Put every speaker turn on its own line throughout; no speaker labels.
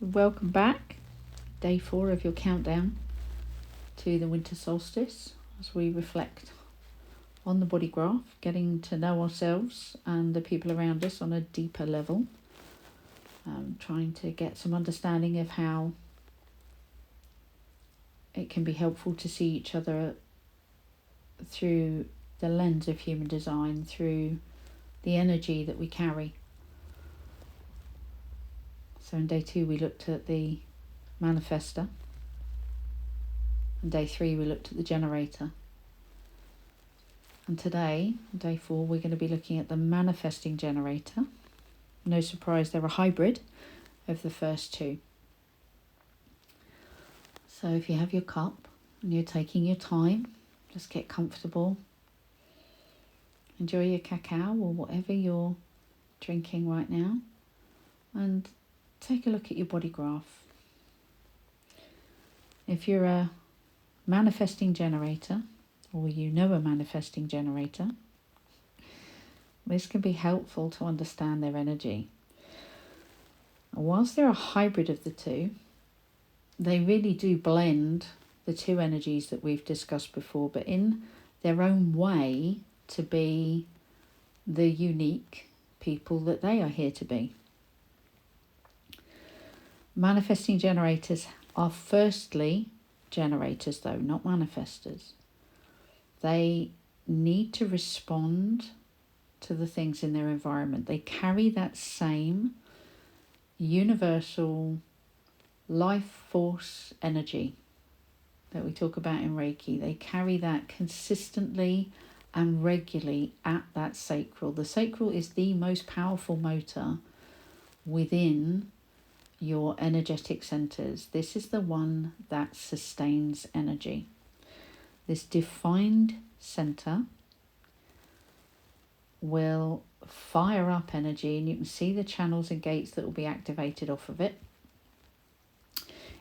Welcome back. Day 4 of your countdown to the Winter Solstice as we reflect on the body graph, getting to know ourselves and the people around us on a deeper level, trying to get some understanding of how it can be helpful to see each other through the lens of human design, through the energy that we carry. So in day 2 we looked at the manifester. In day 3 we looked at the generator. And today, day 4, we're going to be looking at the manifesting generator. No surprise, they're a hybrid of the first two. So if you have your cup and you're taking your time, just get comfortable. Enjoy your cacao or whatever you're drinking right now. And take a look at your body graph. If you're a manifesting generator, or you know a manifesting generator, this can be helpful to understand their energy. And whilst they're a hybrid of the two, they really do blend the two energies that we've discussed before, but in their own way to be the unique people that they are here to be. Manifesting generators are firstly generators though, not manifestors. They need to respond to the things in their environment. They carry that same universal life force energy that we talk about in Reiki. They carry that consistently and regularly at that sacral. The sacral is the most powerful motor within your energetic centers. This is the one that sustains energy. This defined center will fire up energy, and you can see the channels and gates that will be activated off of it.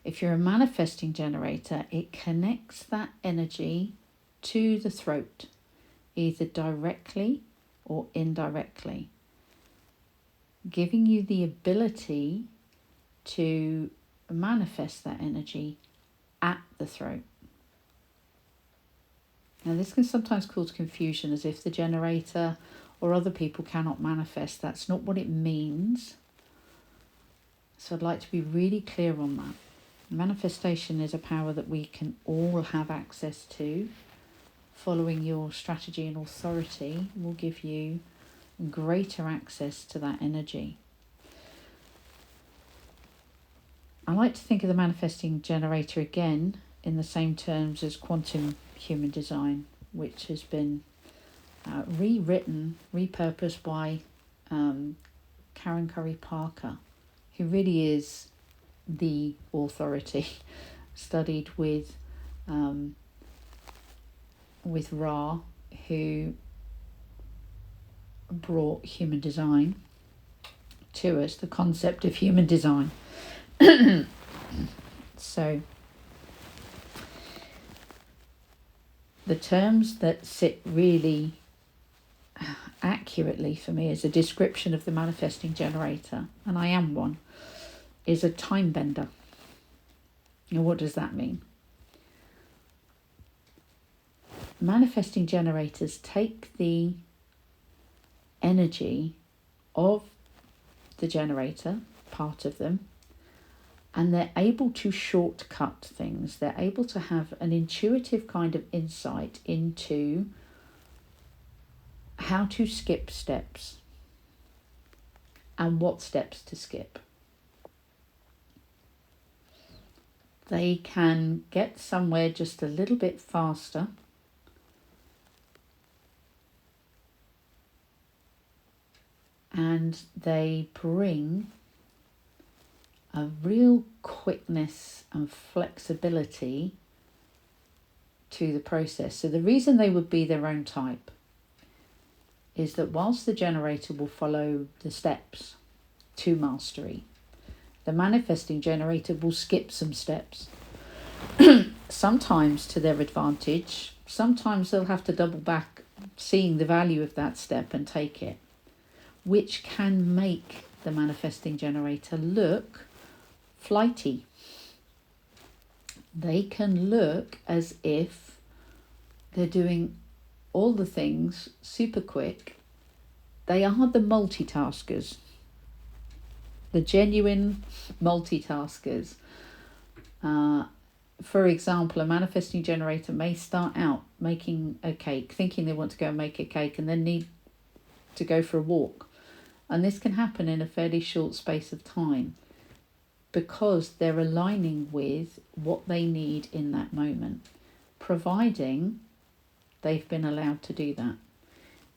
If you're a manifesting generator, it connects that energy to the throat, either directly or indirectly, giving you the ability to manifest that energy at the throat. Now this can sometimes cause confusion, as if the generator or other people cannot manifest. That's not what it means. So I'd like to be really clear on that. Manifestation is a power that we can all have access to. Following your strategy and authority will give you greater access to that energy. I like to think of the manifesting generator again in the same terms as quantum human design, which has been rewritten, repurposed by Karen Curry Parker, who really is the authority, studied with Ra, who brought human design to us, the concept of human design. So the terms that sit really accurately for me as a description of the manifesting generator, and I am one, is a time bender. And what does that mean? Manifesting generators take the energy of the generator, part of them, and they're able to shortcut things. They're able to have an intuitive kind of insight into how to skip steps and what steps to skip. They can get somewhere just a little bit faster, and they bring a real quickness and flexibility to the process. So the reason they would be their own type is that whilst the generator will follow the steps to mastery, the manifesting generator will skip some steps, sometimes to their advantage. Sometimes they'll have to double back, seeing the value of that step, and take it, which can make the manifesting generator look flighty. They can look as if they're doing all the things super quick. They are the multitaskers, the genuine multitaskers. For example, a manifesting generator may start out making a cake, thinking they want to go and make a cake, and then need to go for a walk. And this can happen in a fairly short space of time because they're aligning with what they need in that moment, providing they've been allowed to do that.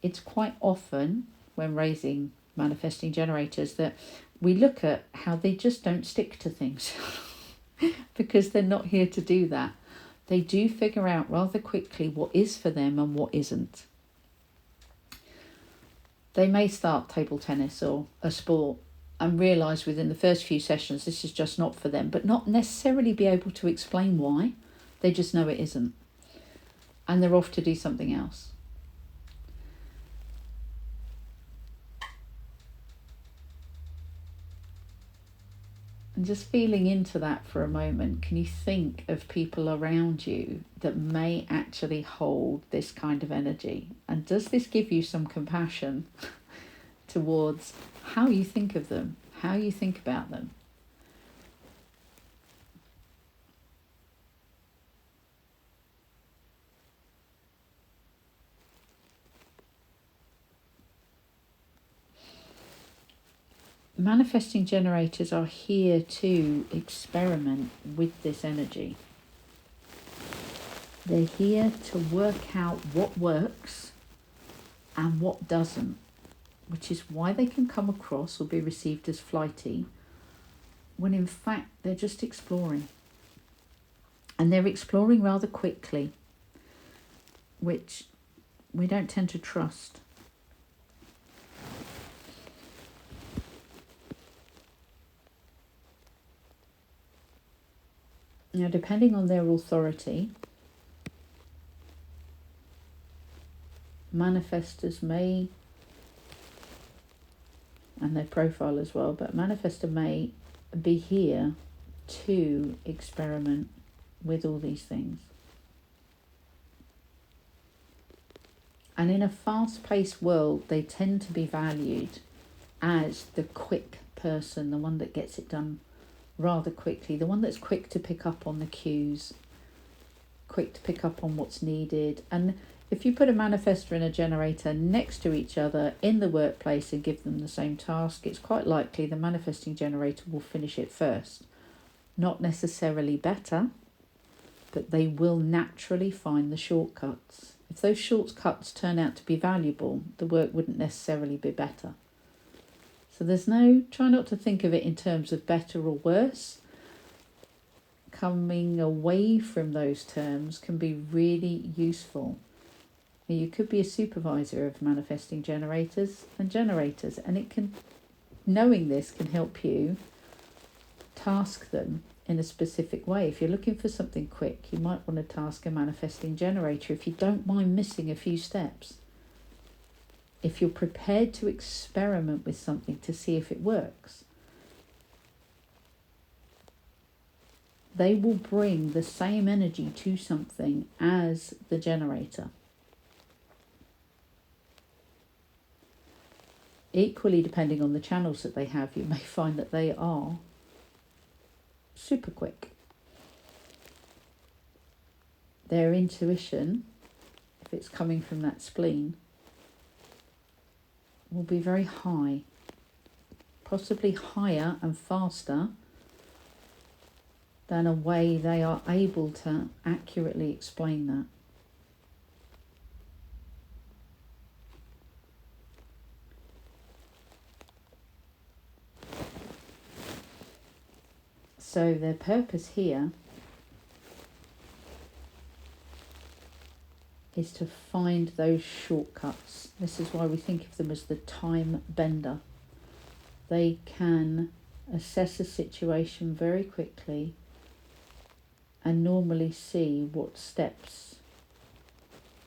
It's quite often when raising manifesting generators that we look at how they just don't stick to things because they're not here to do that. They do figure out rather quickly what is for them and what isn't. They may start table tennis or a sport and realise within the first few sessions this is just not for them, but not necessarily be able to explain why. They just know it isn't. And they're off to do something else. And just feeling into that for a moment, can you think of people around you that may actually hold this kind of energy? And does this give you some compassion towards how you think of them, how you think about them? Manifesting generators are here to experiment with this energy. They're here to work out what works and what doesn't, which is why they can come across or be received as flighty, when in fact they're just exploring. And they're exploring rather quickly, which we don't tend to trust. Now, depending on their authority, manifestors may, and their profile as well, but manifestor may be here to experiment with all these things. And in a fast-paced world, they tend to be valued as the quick person, the one that gets it done rather quickly, the one that's quick to pick up on the cues, quick to pick up on what's needed. And if you put a manifestor and a generator next to each other in the workplace and give them the same task, it's quite likely the manifesting generator will finish it first. Not necessarily better, but they will naturally find the shortcuts. If those shortcuts turn out to be valuable, the work wouldn't necessarily be better. So try not to think of it in terms of better or worse. Coming away from those terms can be really useful. You could be a supervisor of manifesting generators, and knowing this can help you task them in a specific way. If you're looking for something quick, you might want to task a manifesting generator if you don't mind missing a few steps. If you're prepared to experiment with something to see if it works, they will bring the same energy to something as the generator. Equally, depending on the channels that they have, you may find that they are super quick. Their intuition, if it's coming from that spleen, will be very high, possibly higher and faster than a way they are able to accurately explain that. So their purpose here is to find those shortcuts. This is why we think of them as the time bender. They can assess a situation very quickly and normally see what steps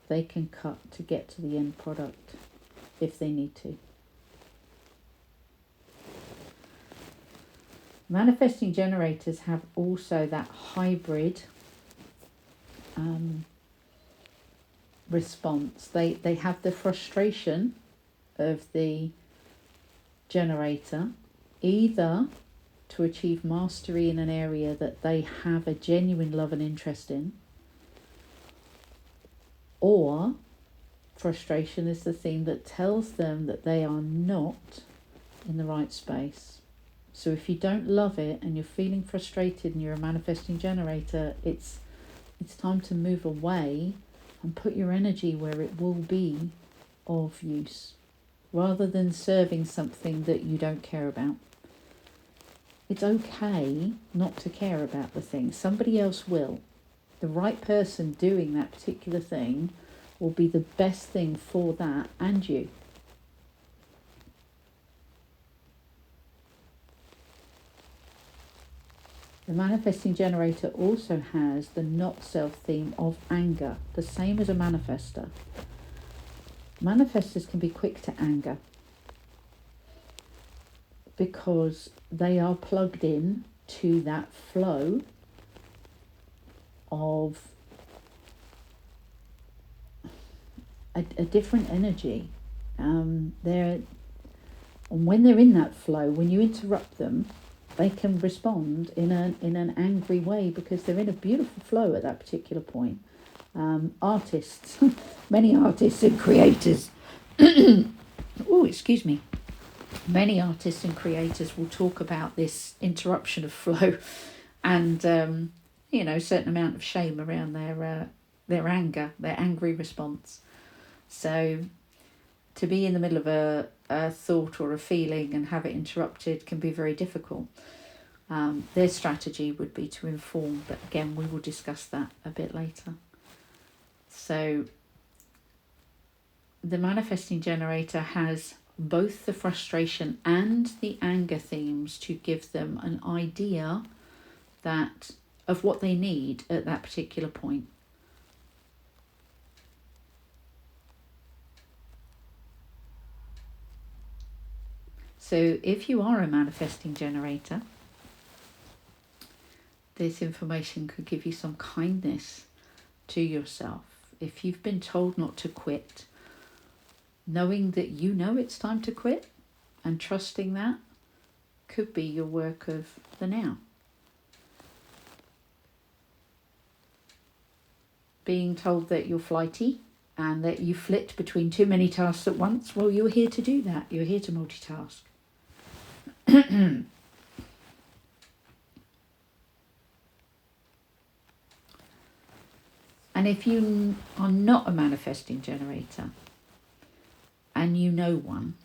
they can cut to get to the end product if they need to. Manifesting generators have also that hybrid response. They have the frustration of the generator, either to achieve mastery in an area that they have a genuine love and interest in, or frustration is the thing that tells them that they are not in the right space. So if you don't love it and you're feeling frustrated and you're a manifesting generator, it's time to move away and put your energy where it will be of use, rather than serving something that you don't care about. It's okay not to care about the thing. Somebody else will. The right person doing that particular thing will be the best thing for that and you. The manifesting generator also has the not self theme of anger, the same as a manifester. Manifestors can be quick to anger because they are plugged in to that flow of a different energy. And when they're in that flow, when you interrupt them, they can respond in an angry way because they're in a beautiful flow at that particular point. Artists, many artists and creators, many artists and creators will talk about this interruption of flow and a certain amount of shame around their anger, their angry response. So to be in the middle of a thought or a feeling and have it interrupted can be very difficult. Their strategy would be to inform, but again, we will discuss that a bit later. So the manifesting generator has both the frustration and the anger themes to give them an idea of what they need at that particular point. So if you are a manifesting generator, this information could give you some kindness to yourself. If you've been told not to quit, knowing that you know it's time to quit and trusting that could be your work of the now. Being told that you're flighty and that you flit between too many tasks at once, well, you're here to do that. You're here to multitask. And if you are not a manifesting generator and you know one,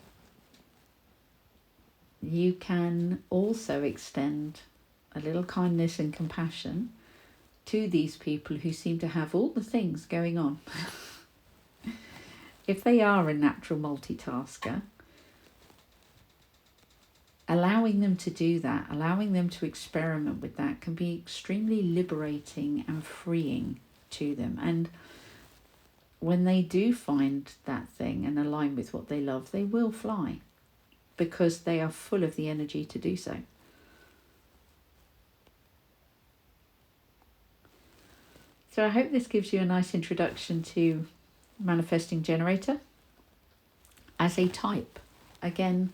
you can also extend a little kindness and compassion to these people who seem to have all the things going on. If they are a natural multitasker, allowing them to do that, allowing them to experiment with that can be extremely liberating and freeing to them. And when they do find that thing and align with what they love, they will fly because they are full of the energy to do so. So I hope this gives you a nice introduction to manifesting generator as a type. Again,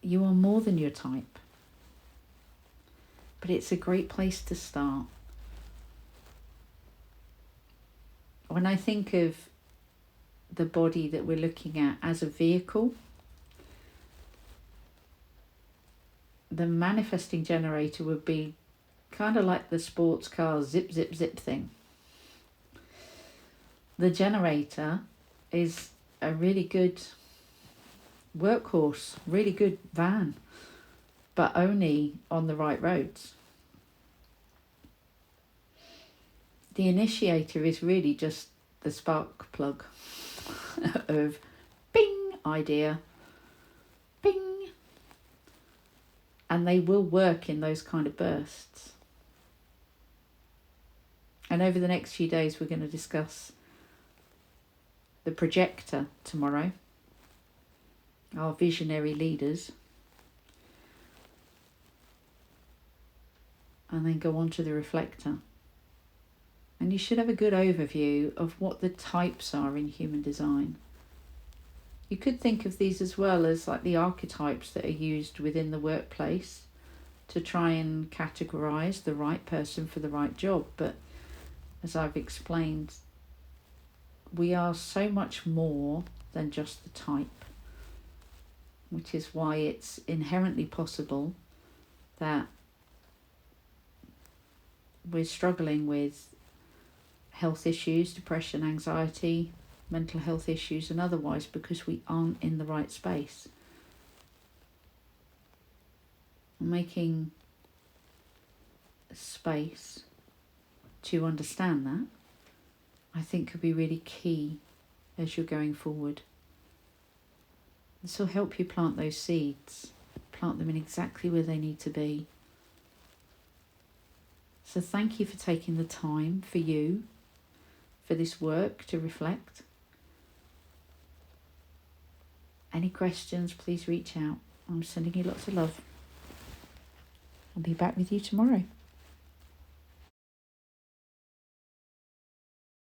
you are more than your type, but it's a great place to start. When I think of the body that we're looking at as a vehicle, the manifesting generator would be kind of like the sports car zip, zip, zip thing. The generator is a really good workhorse, really good van, but only on the right roads. The initiator is really just the spark plug of bing, idea, bing. And they will work in those kind of bursts. And over the next few days, we're going to discuss the projector tomorrow, our visionary leaders. and then go on to the reflector. And you should have a good overview of what the types are in human design. You could think of these as well as like the archetypes that are used within the workplace to try and categorize the right person for the right job. But as I've explained, we are so much more than just the type, which is why it's inherently possible that we're struggling with health issues, depression, anxiety, mental health issues and otherwise, because we aren't in the right space. Making space to understand that, I think, could be really key as you're going forward. This will help you plant those seeds, plant them in exactly where they need to be. So thank you for taking the time for you, for this work to reflect. Any questions, please reach out. I'm sending you lots of love. I'll be back with you tomorrow.